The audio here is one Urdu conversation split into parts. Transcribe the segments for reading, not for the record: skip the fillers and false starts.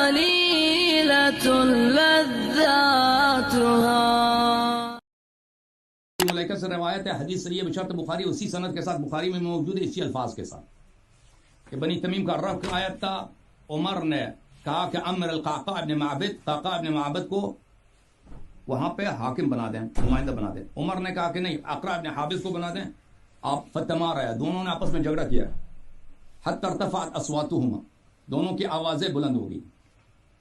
قليلة لذاتها. ملائکہ سے روایت ہے، حدیث صحیح ہے بشرط بخاری، اسی سند کے ساتھ بخاری میں موجود ہے اسی الفاظ کے ساتھ کہ بنی تمیم کا رب کی آیت تھا. عمر نے کہا کہ امر القعقاع ابن معبد، قعقاع ابن معبد کو وہاں پہ حاکم بنا دیں، نمائندہ بنا دیں. عمر نے کہا کہ نہیں، اقرع ابن حابس کو بنا دیں. آپ فتما رہے، دونوں نے آپس میں جھگڑا کیا، حتی ارتفعت اصواتهما، دونوں کی آوازیں بلند ہو گئی.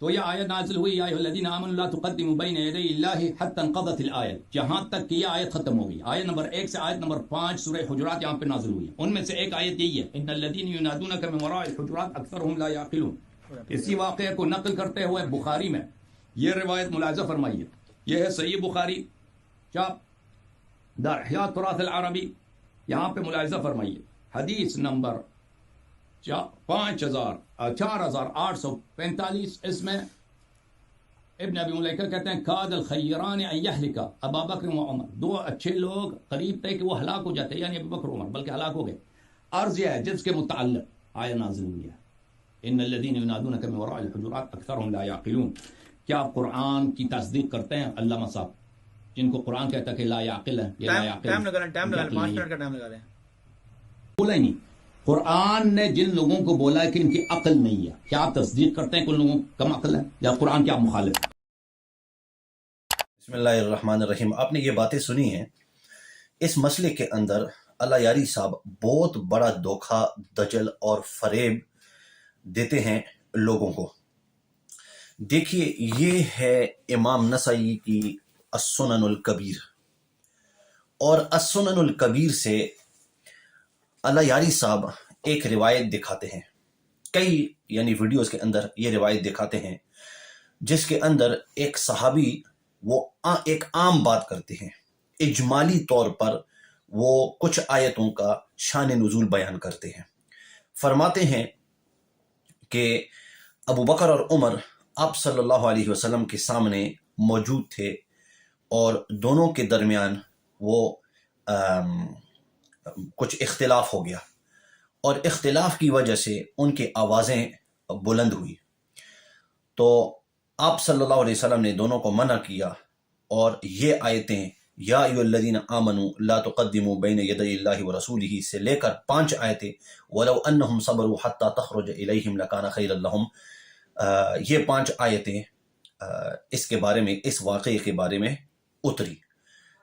تو یہ آیت نازل ہوئی، یا ایھا الذین آمنوا لا تقدموا بین یدی اللہ حتی انقضت الآیت، جہاں تک کہ یہ آیت ختم ہو گئی. آیت نمبر 1 سے آیت نمبر 5 سورہ حجرات یہاں پہ نازل ہوئی. ان میں سے ایک آیت یہی ہے، ان الذین ینادونک من وراء الحجرات اکثرهم لا یعقلون. اسی واقعے کو نقل کرتے ہوئے بخاری میں یہ روایت ملاحظہ فرمائیے. یہ ہے صحیح بخاری چاپ دار احیاء تراث العربی، یہاں پہ ملاحظہ فرمائیے حدیث نمبر 4845. اس میں ابن ابی ملیکہ کہتے ہیں کاد الخیران ان یہلک ابا بکر و عمر، دو اچھے لوگ قریب تھے کہ وہ ہلاک ہو جاتے، یعنی ابو بکر و عمر، بلکہ ہلاک ہو گئے. عرض یہ ہے جس کے متعلق آیت نازل ہوئی ہے، ان الذین ینادونک من وراء الحجرات اکثرهم لا یعقلون. کیا آپ قرآن کی تصدیق کرتے ہیں علامہ صاحب، جن کو قرآن کہتا ہے کہ لا یعقل ہے؟ یہ لا یعقل ٹائم لگا لیں 5 منٹ کا ٹائم لگا لیں. بولا ہی نہیں. قرآن نے جن لوگوں کو بولا ہے کہ ان کی عقل نہیں ہے، کیا آپ تصدیق کرتے ہیں کہ ان لوگوں کم عقل ہے، یا قرآن کے آپ مخالف؟ بسم اللہ الرحمن الرحیم. آپ نے یہ باتیں سنی ہیں. اس مسئلے کے اندر اللہ یاری صاحب بہت بڑا دھوکہ، دجل اور فریب دیتے ہیں لوگوں کو. دیکھیے، یہ ہے امام نسائی کی السنن الکبیر، اور السنن الکبیر سے اللہ یاری صاحب ایک روایت دکھاتے ہیں، کئی یعنی ویڈیوز کے اندر یہ روایت دکھاتے ہیں، جس کے اندر ایک صحابی وہ ایک عام بات کرتے ہیں، اجمالی طور پر وہ کچھ آیتوں کا شان نزول بیان کرتے ہیں. فرماتے ہیں کہ ابو بکر اور عمر آپ صلی اللہ علیہ وسلم کے سامنے موجود تھے، اور دونوں کے درمیان وہ کچھ اختلاف ہو گیا، اور اختلاف کی وجہ سے ان کی آوازیں بلند ہوئی. تو آپ صلی اللہ علیہ وسلم نے دونوں کو منع کیا، اور یہ آیتیں یا ایھا الذین آمنوا لا تقدموا بین یدی اللہ ورسولہ سے لے کر 5 آیتیں ولو انہم صبروا حتی تخرج الیہم لکان خیرا لہم، یہ 5 آیتیں اس کے بارے میں، اس واقعے کے بارے میں اتری.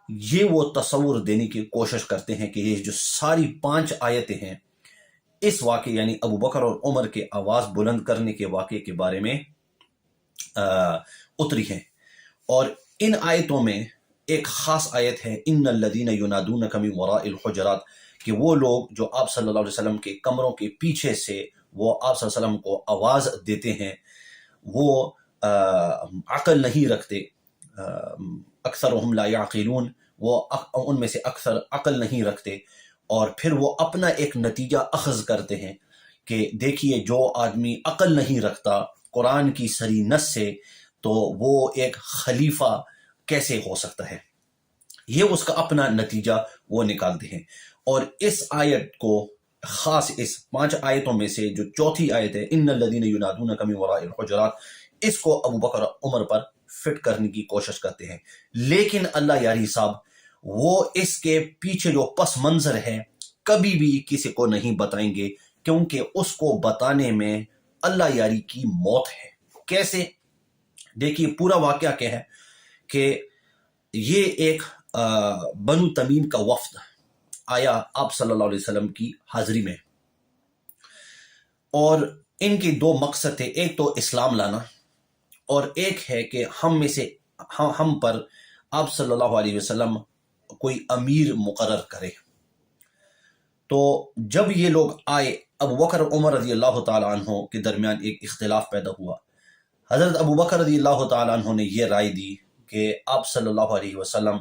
یہ وہ تصور دینے کی کوشش کرتے ہیں کہ یہ جو ساری 5 آیتیں ہیں اس واقعے یعنی ابو بکر اور عمر کے آواز بلند کرنے کے واقعے کے بارے میں اتری ہیں. اور ان آیتوں میں ایک خاص آیت ہے ان الذین ینادونک من وراء الحجرات، کہ وہ لوگ جو آپ صلی اللہ علیہ وسلم کے کمروں کے پیچھے سے وہ آپ صلی اللہ علیہ وسلم کو آواز دیتے ہیں، وہ عقل نہیں رکھتے. اکثرهم لا یعقلون، وہ ان میں سے اکثر عقل نہیں رکھتے. اور پھر وہ اپنا ایک نتیجہ اخذ کرتے ہیں کہ دیکھیے جو آدمی عقل نہیں رکھتا قرآن کی صریح نص سے، تو وہ ایک خلیفہ کیسے ہو سکتا ہے. یہ اس کا اپنا نتیجہ وہ نکالتے ہیں. اور اس آیت کو خاص اس 5 آیتوں میں سے جو چوتھی آیت ہے ان الذین ینادونک من وراء الحجرات، اس کو ابو بکر عمر پر فٹ کرنے کی کوشش کرتے ہیں. لیکن اللہ یاری صاحب وہ اس کے پیچھے جو پس منظر ہے کبھی بھی کسی کو نہیں بتائیں گے، کیونکہ اس کو بتانے میں اللہ یاری کی موت ہے. کیسے؟ دیکھیے پورا واقعہ کیا ہے کہ یہ ایک بنو تمیم کا وفد آیا آپ صلی اللہ علیہ وسلم کی حاضری میں، اور ان کے 2 مقصد تھے، ایک تو اسلام لانا، اور ایک ہے کہ ہم پر آپ صلی اللہ علیہ وسلم کوئی امیر مقرر کرے. تو جب یہ لوگ آئے، ابو بکر عمر رضی اللہ تعالیٰ عنہ کے درمیان ایک اختلاف پیدا ہوا. حضرت ابو بکر رضی اللہ تعالیٰ عنہ نے یہ رائے دی کہ آپ صلی اللہ علیہ وسلم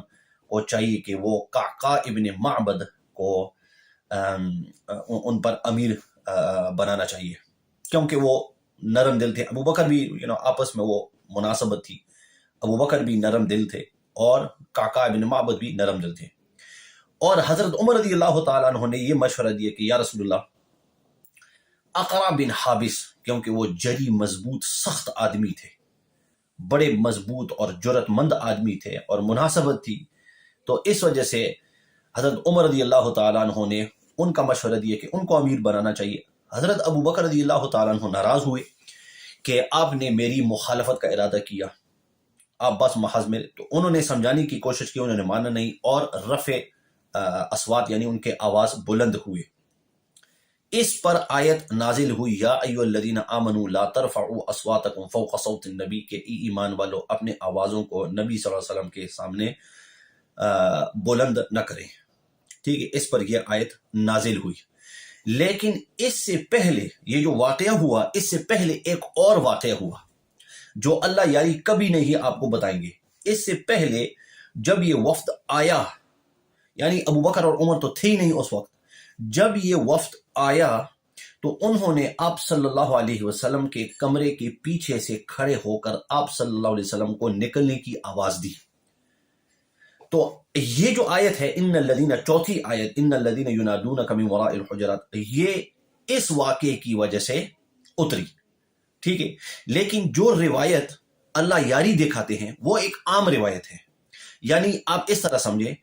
کو چاہیے کہ وہ قعقاع ابن معبد کو ان پر امیر بنانا چاہیے، کیونکہ وہ نرم دل تھے. ابو بکر بھی آپس میں وہ مناسبت تھی، ابو بکر بھی نرم دل تھے اور قعقاع ابن معبد بھی نرم دل تھے. اور حضرت عمر رضی اللہ تعالیٰ عنہ نے یہ مشورہ دیا کہ یا رسول اللہ، اقرا بن حابس، کیونکہ وہ جری مضبوط سخت آدمی تھے، بڑے مضبوط اور جرت مند آدمی تھے اور مناسبت تھی، تو اس وجہ سے حضرت عمر رضی اللہ تعالیٰ عنہ نے ان کا مشورہ دیا کہ ان کو امیر بنانا چاہیے۔ حضرت ابو بکر رضی اللہ تعالیٰ عنہ ناراض ہوئے کہ آپ نے میری مخالفت کا ارادہ کیا، آپ بس محض میں، تو انہوں نے سمجھانے کی کوشش کی، انہوں نے مانا نہیں، اور رفع اصوات یعنی ان کے آواز بلند ہوئے۔ اس پر آیت نازل ہوئی، یا ایھا الذین آمنوا لا ترفعوا اصواتکم فوق صوت النبی، کہ ایمان والو اپنے آوازوں کو نبی صلی اللہ علیہ وسلم کے سامنے بلند نہ کریں، ٹھیک ہے، اس پر یہ آیت نازل ہوئی۔ لیکن اس سے پہلے یہ جو واقعہ ہوا، اس سے پہلے ایک اور واقعہ ہوا جو اللہ یاری کبھی نہیں آپ کو بتائیں گے۔ اس سے پہلے جب یہ وفد آیا، یعنی ابو بکر اور عمر تو تھے ہی نہیں اس وقت، جب یہ وفد آیا تو انہوں نے آپ صلی اللہ علیہ وسلم کے کمرے کے پیچھے سے کھڑے ہو کر آپ صلی اللہ علیہ وسلم کو نکلنے کی آواز دی۔ تو یہ جو آیت ہے ان الذین، چوتھی آیت، ان الذین ینادونک من وراء الحجرات، یہ اس واقعے کی وجہ سے اتری، ٹھیک ہے۔ لیکن جو روایت اللہ یاری دکھاتے ہیں وہ ایک عام روایت ہے، یعنی آپ اس طرح سمجھیں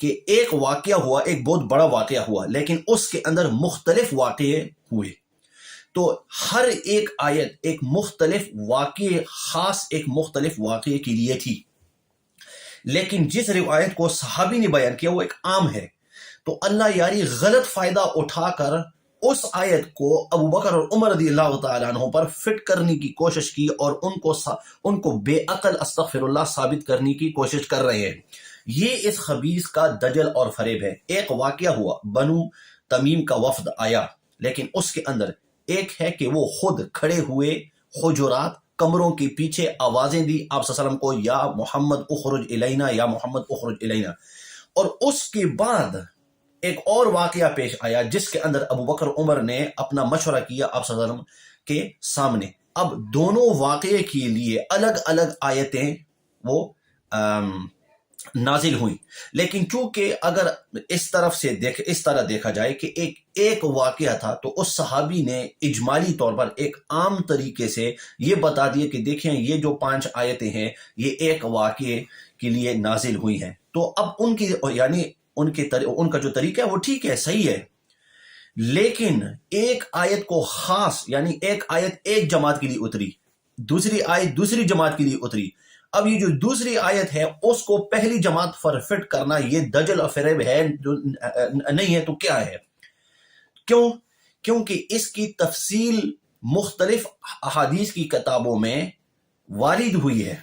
کہ ایک واقعہ ہوا، ایک بہت بڑا واقعہ ہوا، لیکن اس کے اندر مختلف واقعے ہوئے، تو ہر ایک آیت ایک مختلف واقعے، خاص ایک مختلف واقعے کے لیے تھی۔ لیکن جس روایت کو صحابی نے بیان کیا وہ ایک عام ہے، تو اللہ یاری غلط فائدہ اٹھا کر اس آیت کو ابو بکر اور عمر رضی اللہ تعالیٰ عنہ پر فٹ کرنے کی کوشش کی اور ان کو بے عقل استغفر اللہ ثابت کرنے کی کوشش کر رہے ہیں۔ یہ اس خبیث کا دجل اور فریب ہے۔ ایک واقعہ ہوا، بنو تمیم کا وفد آیا، لیکن اس کے اندر ایک ہے کہ وہ خود کھڑے ہوئے حجرات، کمروں کے پیچھے آوازیں دی آپ صلی اللہ علیہ وسلم کو، یا محمد اخرج الینا، یا محمد اخرج الینا۔ اور اس کے بعد ایک اور واقعہ پیش آیا جس کے اندر ابو بکر عمر نے اپنا مشورہ کیا آپ صلی اللہ علیہ وسلم کے سامنے۔ اب دونوں واقعے کے لیے الگ الگ آیتیں وہ نازل ہوئی، لیکن چونکہ اگر اس طرح دیکھا جائے کہ ایک واقعہ تھا، تو اس صحابی نے اجمالی طور پر ایک عام طریقے سے یہ بتا دیا کہ دیکھیں یہ جو 5 آیتیں ہیں یہ ایک واقعے کے لیے نازل ہوئی ہیں۔ تو اب ان کا جو طریقہ ہے وہ ٹھیک ہے، صحیح ہے، لیکن ایک آیت کو خاص، یعنی ایک آیت ایک جماعت کے لیے اتری، دوسری آیت دوسری جماعت کے لیے اتری۔ اب یہ جو دوسری آیت ہے اس کو پہلی جماعت پر فٹ کرنا یہ دجل اور فریب ہے، جو نہیں ہے تو کیا ہے؟ کیونکہ اس کی تفصیل مختلف احادیث کی کتابوں میں وارد ہوئی ہے۔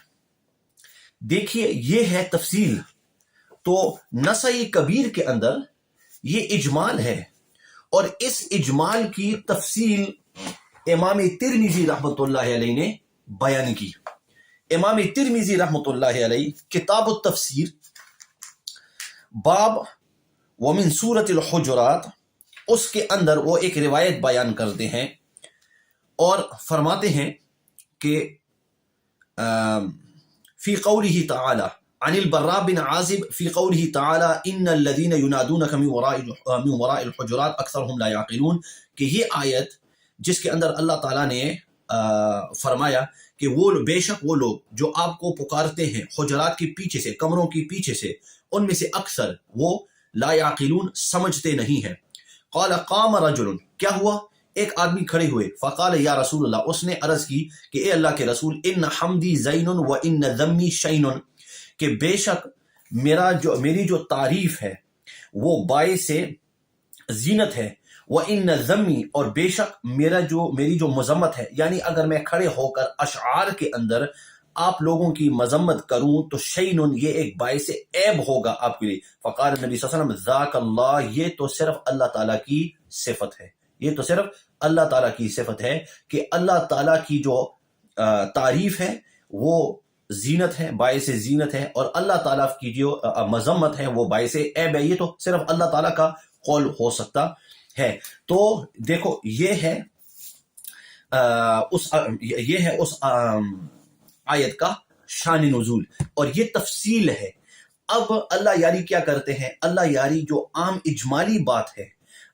دیکھیے یہ ہے تفصیل، تو نسائی کبیر کے اندر یہ اجمال ہے، اور اس اجمال کی تفصیل امام ترمذی رحمۃ اللہ علیہ نے بیان کی۔ امام ترمذی رحمۃ اللہ علیہ کتاب التفسیر، باب ومن سورۃ الحجرات، اس کے اندر وہ ایک روایت بیان کرتے ہیں اور فرماتے ہیں کہ فی قولہ تعالی عن البراء بن عازب فی قولہ تعالی ان الذین ینادونک من وراء الحجرات اکثرهم لا یعقلون، کہ یہ آیت جس کے اندر اللہ تعالیٰ نے فرمایا کہ وہ بے شک وہ لوگ جو آپ کو پکارتے ہیں حجرات کے پیچھے سے، کمروں کے پیچھے سے، ان میں سے اکثر وہ لا یعقلون سمجھتے نہیں ہیں۔ قال قام رجل، کیا ہوا؟ ایک آدمی کھڑے ہوئے، فقال یا رسول اللہ، اس نے عرض کی کہ اے اللہ کے رسول، ان حمدی زین و ان ذمی شین، کہ بے شک میری جو تعریف ہے وہ باعث زینت ہے، وَإِنَّ ذَمِّي، اور بے شک میری جو مذمت ہے، یعنی اگر میں کھڑے ہو کر اشعار کے اندر آپ لوگوں کی مذمت کروں تو شیئن، یہ ایک باعث عیب ہوگا آپ کے لیے۔ فقال نبی صلی اللہ علیہ وسلم ذاک اللہ، یہ تو صرف اللہ تعالیٰ کی صفت ہے، یہ تو صرف اللہ تعالیٰ کی صفت ہے کہ اللہ تعالیٰ کی جو تعریف ہے وہ زینت ہے، باعث زینت ہے، اور اللہ تعالیٰ کی جو مذمت ہے وہ باعث عیب ہے، یہ تو صرف اللہ تعالیٰ کا قول ہو سکتا ہے۔ تو دیکھو یہ ہے اس آیت کا شان نزول، اور یہ تفصیل ہے۔ اب اللہ یاری کیا کرتے ہیں؟ اللہ یاری جو عام اجمالی بات ہے،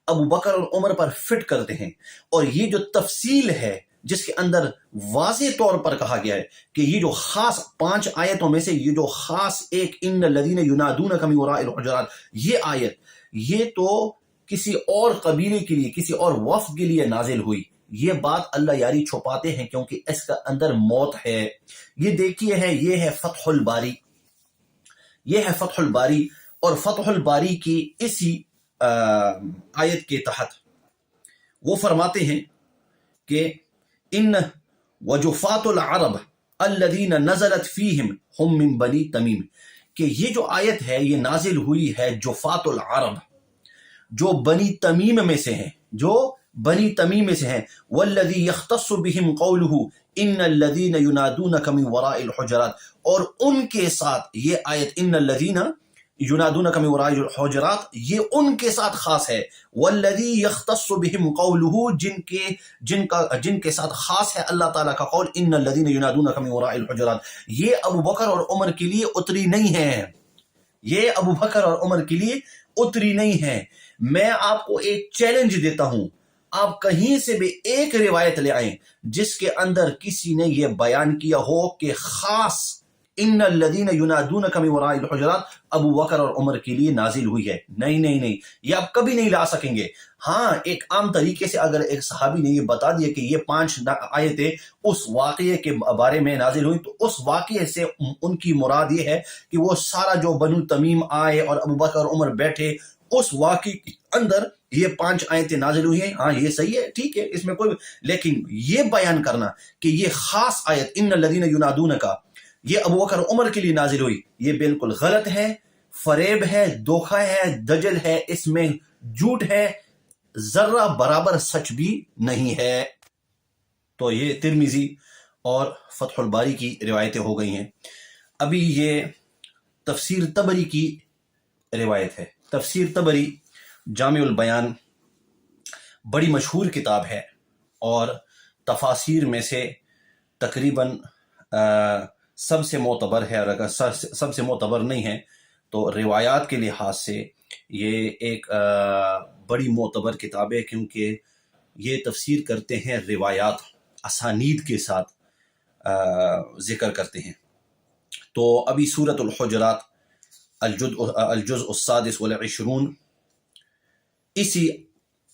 ابو بکر اور عمر پر فٹ کرتے ہیں، اور یہ جو تفصیل ہے جس کے اندر واضح طور پر کہا گیا ہے کہ یہ جو خاص 5 آیتوں میں سے یہ جو خاص ایک ان الذین ینادونک من وراء الحجرات، یہ آیت یہ تو کسی اور قبیلے کے لیے، کسی اور وفد کے لیے نازل ہوئی. یہ بات اللہ یاری چھپاتے ہیں کیونکہ اس کا اندر موت ہے. یہ دیکھیے ہے، یہ ہے فتح الباری، یہ ہے فتح الباری. اور فتح الباری کی اسی آیت کے تحت وہ فرماتے ہیں کہ ان وجفات العرب الذین نزلت فیہم ہم من بنی تمیم، کہ یہ جو آیت ہے یہ نازل ہوئی ہے جفات العرب، جو بنی تمیم میں سے ہیں، جو بنی تمیم میں سے ہیں. والذی یختص بہم قولہ ان الذین ینادونک من وراء الحجرات، اور ان کے ساتھ یہ آیت ان الذین ینادونک من وراء الحجرات یہ ان کے ساتھ خاص ہے. والذی یختص بہم قولہ، جن کے ساتھ خاص ہے اللہ تعالیٰ کا قول ان الذین ینادونک من وراء الحجرات. یہ ابو بکر اور عمر کے لیے اتری نہیں ہے، یہ ابو بکر اور عمر کے لیے اتری نہیں ہے. میں آپ کو ایک چیلنج دیتا ہوں، آپ کہیں سے بھی ایک روایت لے آئیں جس کے اندر کسی نے یہ بیان کیا ہو کہ خاص ان الذین ینادونک من وراء الحجرات ابو بکر اور عمر کے لیے نازل ہوئی ہے. نہیں، یہ آپ کبھی نہیں لا سکیں گے. ہاں، ایک عام طریقے سے اگر ایک صحابی نے یہ بتا دیا کہ یہ 5 آیتیں اس واقعے کے بارے میں نازل ہوئی، تو اس واقعے سے ان کی مراد یہ ہے کہ وہ سارا جو بنو تمیم آئے اور ابو بکر اور عمر بیٹھے، اس واقعے کے اندر یہ 5 آیتیں نازل ہوئی ہیں. ہاں، یہ صحیح ہے، ٹھیک ہے، اس میں کوئی، لیکن یہ بیان کرنا کہ یہ خاص آیت ان الذین ینادونک یہ ابو بکر عمر کے لیے نازل ہوئی، یہ بالکل غلط ہے، فریب ہے، دھوکہ ہے، دجل ہے، اس میں جھوٹ ہے، ذرہ برابر سچ بھی نہیں ہے. تو یہ ترمذی اور فتح الباری کی روایتیں ہو گئی ہیں. ابھی یہ تفسیر طبری کی روایت ہے. تفسیر طبری جامع البیان بڑی مشہور کتاب ہے، اور تفاسیر میں سے تقریباً سب سے معتبر ہے، اور اگر سب سے معتبر نہیں ہے تو روایات کے لحاظ سے یہ ایک بڑی معتبر کتاب ہے، کیونکہ یہ تفسیر کرتے ہیں روایات اسانید کے ساتھ ذکر کرتے ہیں. تو ابھی سورۃ الحجرات الجزء السادس والعشرون، اسی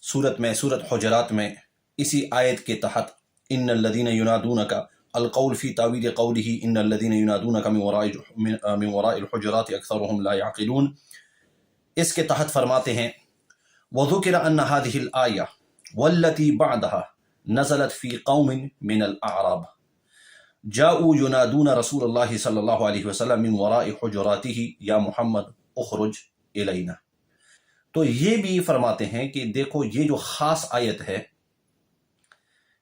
سورت میں، سورۃ حجرات میں، اسی آیت کے تحت ان الذین ینادونک القول فی تعویل قولہ ان الذین ینادونک من وراء الحجرات اکثرهم لا یعقلون، اس کے تحت فرماتے ہیں وذکر ان هذه الآیہ والتي بعدها نزلت فی قوم من الاعراب جاءوا ینادون رسول اللہ صلی اللہ علیہ وسلم من وراء حجراته یا محمد اخرج الینا. تو یہ بھی فرماتے ہیں کہ دیکھو یہ جو خاص آیت ہے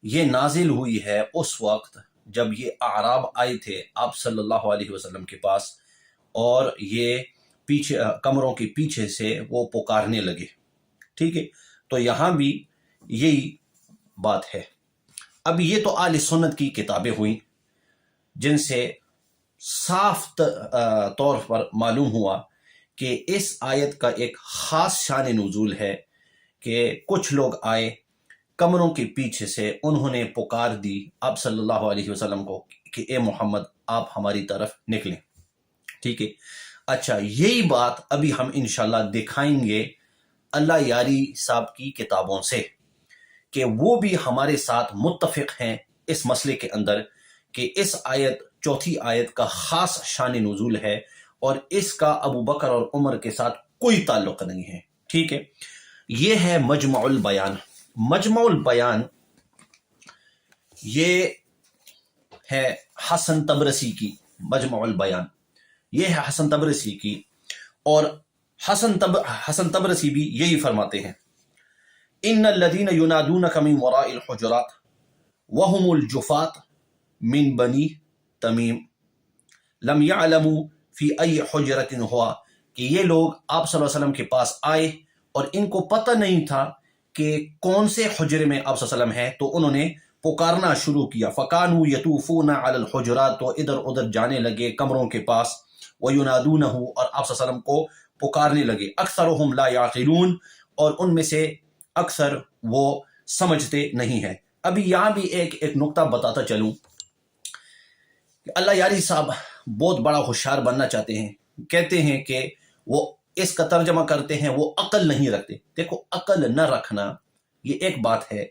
یہ نازل ہوئی ہے اس وقت جب یہ اعراب آئے تھے آپ صلی اللہ علیہ وسلم کے پاس، اور یہ پیچھے کمروں کے پیچھے سے وہ پکارنے لگے. ٹھیک ہے، تو یہاں بھی یہی بات ہے. اب یہ تو اہل سنت کی کتابیں ہوئیں جن سے صاف طور پر معلوم ہوا کہ اس آیت کا ایک خاص شان نزول ہے کہ کچھ لوگ آئے کمروں کے پیچھے سے، انہوں نے پکار دی آپ صلی اللہ علیہ وسلم کو کہ اے محمد آپ ہماری طرف نکلیں. ٹھیک ہے، اچھا یہی بات ابھی ہم انشاءاللہ دکھائیں گے اللہ یاری صاحب کی کتابوں سے کہ وہ بھی ہمارے ساتھ متفق ہیں اس مسئلے کے اندر کہ اس آیت، چوتھی آیت کا خاص شان نزول ہے اور اس کا ابو بکر اور عمر کے ساتھ کوئی تعلق نہیں ہے. ٹھیک ہے، یہ ہے مجمع البیان. مجمع البیان یہ ہے حسن طبرسی کی، مجمع البیان یہ ہے حسن طبرسی کی، اور حسن طبرسی بھی یہی فرماتے ہیں ان الذین ینادونک من وراء الحجرات وهم الجفات من بنی تمیم لم یعلموا فی ای حجرت ہوا، کہ یہ لوگ آپ صلی اللہ علیہ وسلم کے پاس آئے اور ان کو پتہ نہیں تھا کہ کون سے حجرے میں آپ صلی اللہ علیہ وسلم ہے، تو انہوں نے پکارنا شروع کیا. فکانوا یطوفون علی الحجرات، تو ادھر ادھر جانے لگے کمروں کے پاس، وینادونہ، اور آپ صلی اللہ علیہ وسلم کو پکارنے لگے. اکثرهم لا یعقلون، اور ان میں سے اکثر وہ سمجھتے نہیں ہیں۔ ابھی یہاں بھی ایک نقطہ بتاتا چلوں کہ اللہ یاری صاحب بہت بڑا ہوشیار بننا چاہتے ہیں، کہتے ہیں کہ وہ اس کا ترجمہ کرتے ہیں وہ عقل نہیں رکھتے۔ دیکھو، عقل نہ رکھنا یہ ایک بات ہے،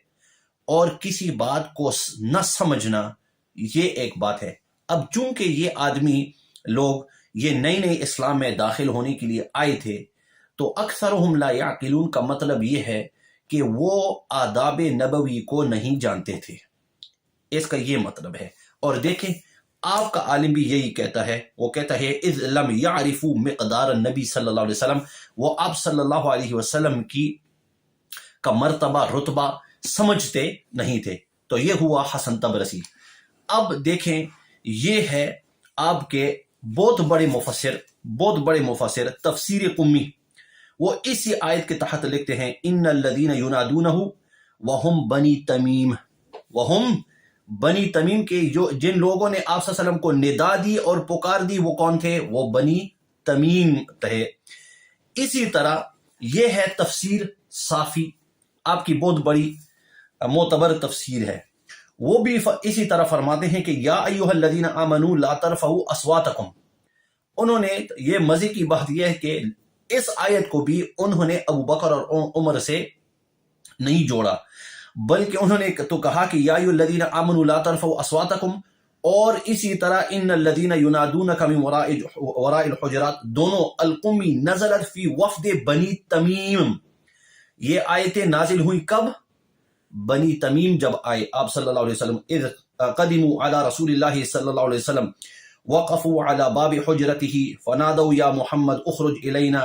اور کسی بات کو نہ سمجھنا یہ ایک بات ہے۔ اب چونکہ یہ آدمی لوگ یہ نئی اسلام میں داخل ہونے کے لیے آئے تھے، تو اکثرہم لا یعقلون کا مطلب یہ ہے کہ وہ آداب نبوی کو نہیں جانتے تھے، اس کا یہ مطلب ہے۔ اور دیکھیں، آپ کا عالم بھی یہی کہتا ہے، وہ کہتا ہے اذ لم یعرفوا مقدار النبی صلی اللہ علیہ وسلم، وہ آپ صلی اللہ علیہ وسلم کا مرتبہ رتبہ سمجھتے نہیں تھے۔ تو یہ ہوا حسن تبرسی۔ اب دیکھیں، یہ ہے آپ کے بہت بڑے مفسر تفسیر قمی، وہ اسی آیت کے تحت لکھتے ہیں ان الذین ینادونہ وہم بنی تمیم، وہم بنی تمیم کے جن لوگوں نے آپ صلی اللہ علیہ وسلم کو ندا دی اور پکار دی وہ کون تھے؟ وہ بنی تمیم تھے۔ اسی طرح یہ ہے تفسیر صافی، آپ کی بہت بڑی معتبر تفسیر ہے، وہ بھی اسی طرح فرماتے ہیں کہ یا ایھا الذین آمنوا لا ترفعوا اصواتکم۔ انہوں نے یہ مزے کی بات یہ ہے کہ اس آیت کو بھی انہوں نے ابو بکر اور عمر سے نہیں جوڑا، بلکہ انہوں نے تو کہا کہ یا ایھا الذین آمنوا لا ترفعوا اصواتکم، اور اسی طرح ان الذین ینادونک من وراء الحجرات، دونوں القمی نزلت فی وفد بنی تمیم۔ یہ آیتیں نازل ہوئی کب؟ بنی تمیم جب آئے آپ صلی اللہ علیہ وسلم، اذ قدموا علی رسول اللہ صلی اللہ علیہ وسلم وقفوا علی باب حجرته فنادوا یا محمد اخرج الینا۔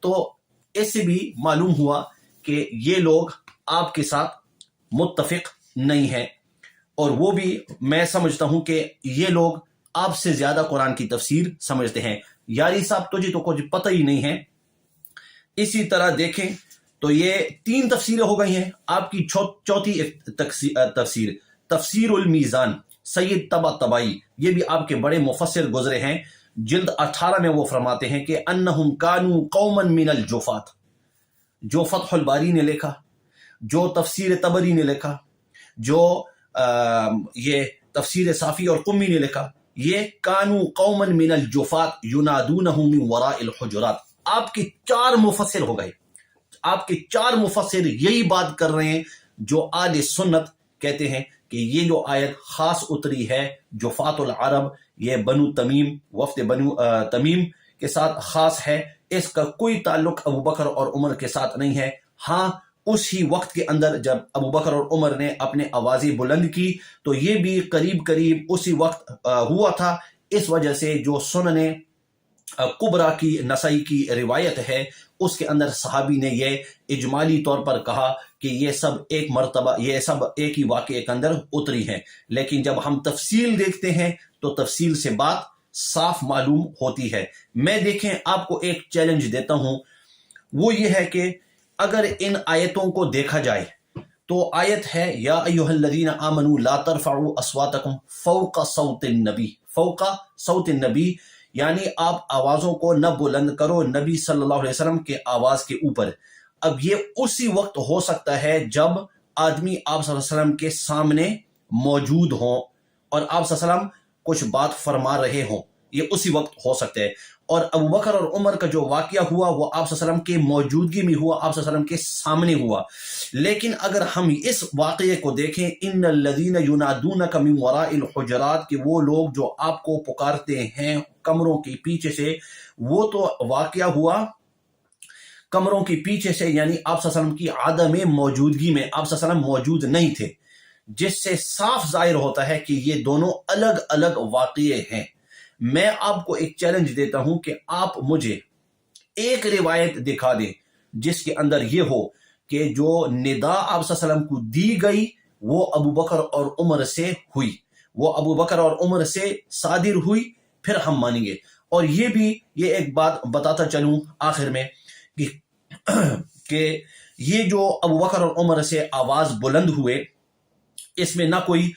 تو اس سے بھی معلوم ہوا کہ یہ لوگ آپ کے ساتھ متفق نہیں ہیں، اور وہ بھی میں سمجھتا ہوں کہ یہ لوگ آپ سے زیادہ قرآن کی تفسیر سمجھتے ہیں۔ یاری صاحب تجھے تو کچھ پتہ ہی نہیں ہے۔ اسی طرح دیکھیں تو یہ 3 تفسیریں ہو گئی ہیں۔ آپ کی چوتھی تفسیر تفسیر المیزان، سید طباطبائی، یہ بھی آپ کے بڑے مفسر گزرے ہیں۔ جلد 18 میں وہ فرماتے ہیں کہ انہم کانوا قوما من الجفات، جو فتح الباری نے لکھا، جو تفسیر طبری نے لکھا، جو یہ تفسیر صافی اور قمی نے لکھا، یہ کانوا قوما من الجفات ینادونہ من وراء الحجرات۔ آپ کے 4 مفسر ہو گئے، آپ کے 4 مفسر یہی بات کر رہے ہیں جو اہل سنت کہتے ہیں کہ یہ جو آیت خاص اتری ہے جفات العرب، یہ بنو تمیم، وفد بنو تمیم کے ساتھ خاص ہے، اس کا کوئی تعلق ابو بکر اور عمر کے ساتھ نہیں ہے۔ ہاں، اسی وقت کے اندر جب ابو بکر اور عمر نے اپنے آوازیں بلند کی تو یہ بھی قریب اسی وقت ہوا تھا، اس وجہ سے جو سنن کبریٰ کی نسائی کی روایت ہے اس کے اندر صحابی نے یہ اجمالی طور پر کہا کہ یہ سب ایک مرتبہ، یہ سب ایک ہی واقعے کے اندر اتری ہیں، لیکن جب ہم تفصیل دیکھتے ہیں تو تفصیل سے بات صاف معلوم ہوتی ہے۔ میں دیکھیں آپ کو ایک چیلنج دیتا ہوں، وہ یہ ہے کہ اگر ان آیتوں کو دیکھا جائے تو آیت ہے یا ایھا الذین آمنوا لا ترفعوا اصواتکم فوق صوت النبی، فوق صوت النبی یعنی آپ آوازوں کو نہ بلند کرو نبی صلی اللہ علیہ وسلم کے آواز کے اوپر۔ اب یہ اسی وقت ہو سکتا ہے جب آدمی آپ صلی اللہ علیہ وسلم کے سامنے موجود ہوں اور آپ صلی اللہ علیہ وسلم کچھ بات فرما رہے ہوں، یہ اسی وقت ہو سکتا ہے۔ اور ابو بکر اور عمر کا جو واقعہ ہوا وہ آپ صلی اللہ علیہ وسلم کے موجودگی میں ہوا، آپ صلی اللہ علیہ وسلم کے سامنے ہوا۔ لیکن اگر ہم اس واقعے کو دیکھیں ان الذین ینادونک من وراء الحجرات، کہ وہ لوگ جو آپ کو پکارتے ہیں کمروں کے پیچھے سے، وہ تو واقعہ ہوا کمروں کے پیچھے سے، یعنی آپ صلی اللہ علیہ وسلم کی عدم موجودگی میں، آپ صلی اللہ علیہ وسلم موجود نہیں تھے، جس سے صاف ظاہر ہوتا ہے کہ یہ دونوں الگ الگ واقعے ہیں۔ میں آپ کو ایک چیلنج دیتا ہوں کہ آپ مجھے ایک روایت دکھا دیں جس کے اندر یہ ہو کہ جو ندا آپ صلی اللہ علیہ وسلم کو دی گئی وہ ابو بکر اور عمر سے ہوئی، وہ ابو بکر اور عمر سے صادر ہوئی، پھر ہم مانیں گے۔ اور یہ بھی یہ ایک بات بتاتا چلوں آخر میں کہ یہ جو ابو بکر اور عمر سے آواز بلند ہوئے، اس میں نہ کوئی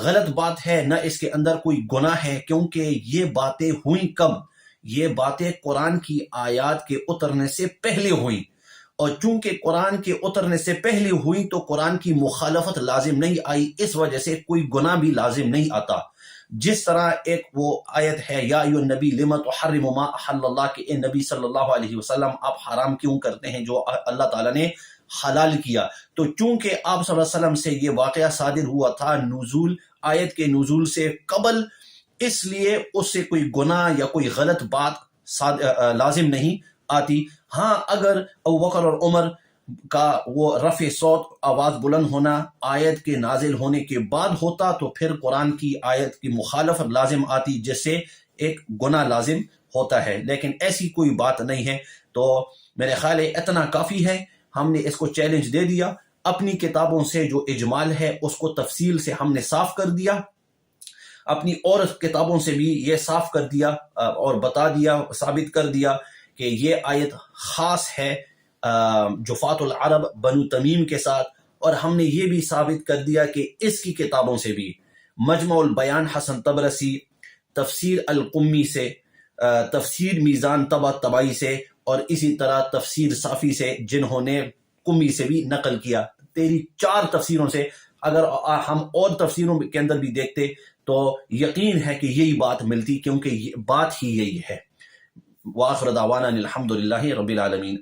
غلط بات ہے نہ اس کے اندر کوئی گناہ ہے، کیونکہ یہ باتیں ہوئیں کب؟ یہ باتیں قرآن کی آیات کے اترنے سے پہلے ہوئیں، اور چونکہ قرآن کے اترنے سے پہلے ہوئی تو قرآن کی مخالفت لازم نہیں آئی، اس وجہ سے کوئی گناہ بھی لازم نہیں آتا. جس طرح ایک وہ آیت ہے یا ایھا النبی لم تحرم ما احل اللہ، کہ اے نبی صلی اللہ علیہ وسلم آپ حرام کیوں کرتے ہیں جو اللہ تعالیٰ نے حلال کیا. تو چونکہ آپ صلی اللہ علیہ وسلم سے یہ واقعہ صادر ہوا تھا نزول آیت کے نزول سے قبل، اس لیے اس سے کوئی گناہ یا کوئی غلط بات لازم نہیں آتی. ہاں اگر ابوبکر اور عمر کا وہ رفع صوت آواز بلند ہونا آیت کے نازل ہونے کے بعد ہوتا تو پھر قرآن کی آیت کی مخالفت لازم آتی، جس سے ایک گناہ لازم ہوتا ہے، لیکن ایسی کوئی بات نہیں ہے. تو میرے خیال ہے اتنا کافی ہے، ہم نے اس کو چیلنج دے دیا. اپنی کتابوں سے جو اجمال ہے اس کو تفصیل سے ہم نے صاف کر دیا، اپنی اور کتابوں سے بھی یہ صاف کر دیا اور بتا دیا، ثابت کر دیا کہ یہ آیت خاص ہے جفات العرب بنو تمیم کے ساتھ. اور ہم نے یہ بھی ثابت کر دیا کہ اس کی کتابوں سے بھی مجمع البیان حسن طبرسی، تفسیر القمی سے، تفسیر میزان طباطبائی سے، اور اسی طرح تفسیر صافی سے جنہوں نے قمی سے بھی نقل کیا. تیری 4 تفسیروں سے اگر ہم اور تفسیروں کے اندر بھی دیکھتے تو یقین ہے کہ یہی بات ملتی، کیونکہ بات ہی یہی ہے. وآخر دعوانا الحمد للہ رب العالمین.